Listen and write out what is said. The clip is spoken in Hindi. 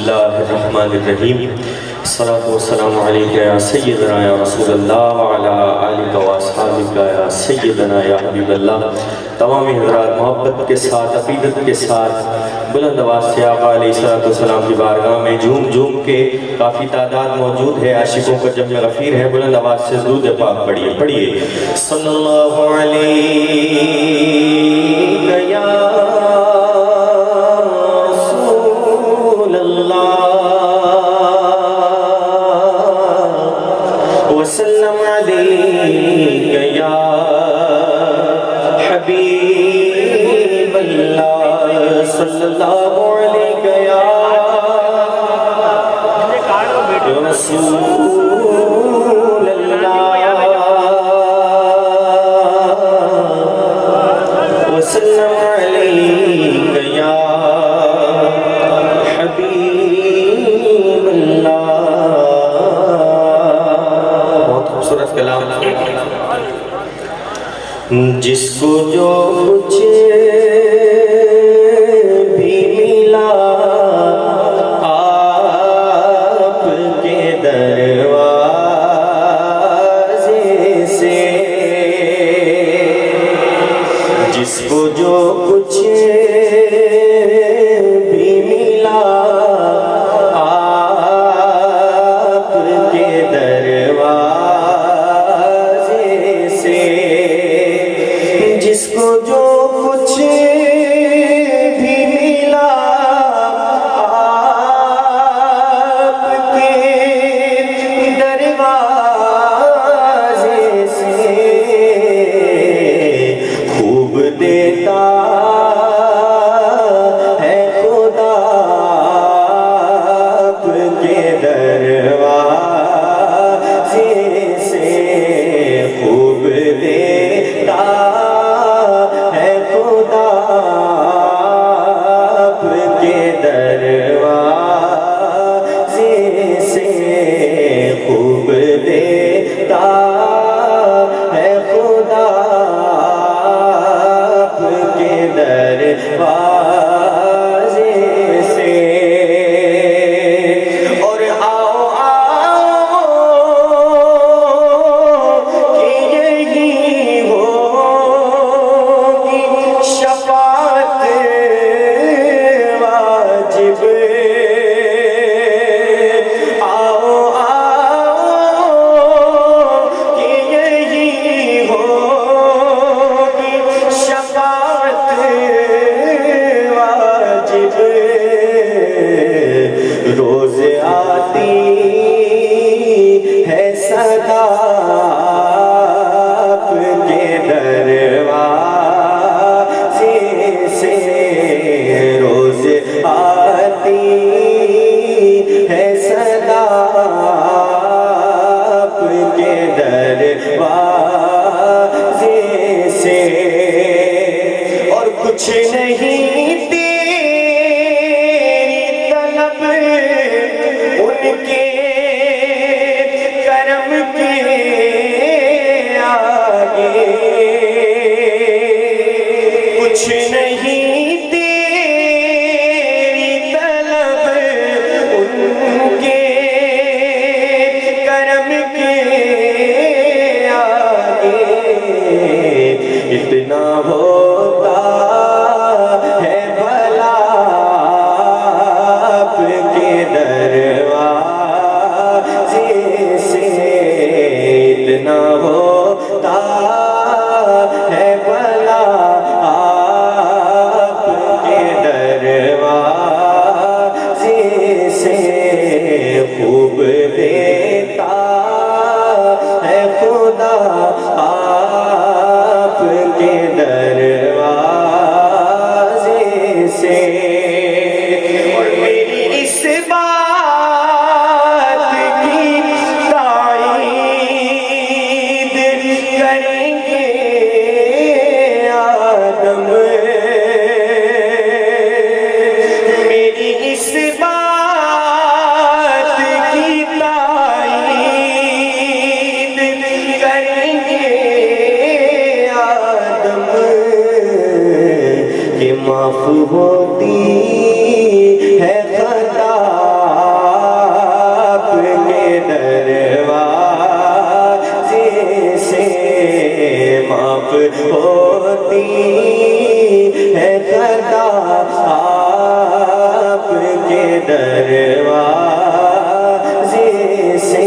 बिस्मिल्लाहिर्रहमानिर्रहीम। अस्सलातु वस्सलामु अलैका या सय्यदना या रसूलल्लाह व अला आलिका व अस्हाबिका या सय्यदना या हबीबल्लाह। तमाम हज़रात मोहब्बत के साथ, अक़ीदत के साथ बुलंद आवाज़ से आका अलैहिस्सलातु वस्सलाम की बारगाह में झूम झूम के काफ़ी तादाद मौजूद है, आशिकों का जम गफ़ीर है। बुलंद आवाज़ से दुरूद पाक पढ़िए सल्लल्लाहु अलैहि या वसल्लम अलैका या हबीबल्लाह सल्लल्लाहु अलैका या रसूलल्लाह वसल्लम अलैका या हबीबल्लाह। कलाम जिसको जो कुछ भी मिला आपके दरवाजे से, जिसको जो कुछ भी मिला आपके जिसको जो कुछ भी मिला आपके दरवाजे से, खूब देता है खुदा आपके दरवाजे से, खूब देता आपके दरवाजे से, खूब देता है खुदा आपके दरवाजे से। और आओ आओ कि यही होगी शफाअत वाजिब। आओ आओ कि यही होगी शफाअत वाजिब। रोज़ आती है सदा आपके दरवाजे से, रोज़ आती है सदा आपके दरवाजे से। और कुछ नहीं तेरी तलब उनके करम के आगे, कुछ नहीं तेरी तलब उनके करम के आगे। इतना होता है भला आपके दरवाजे दरवाजे से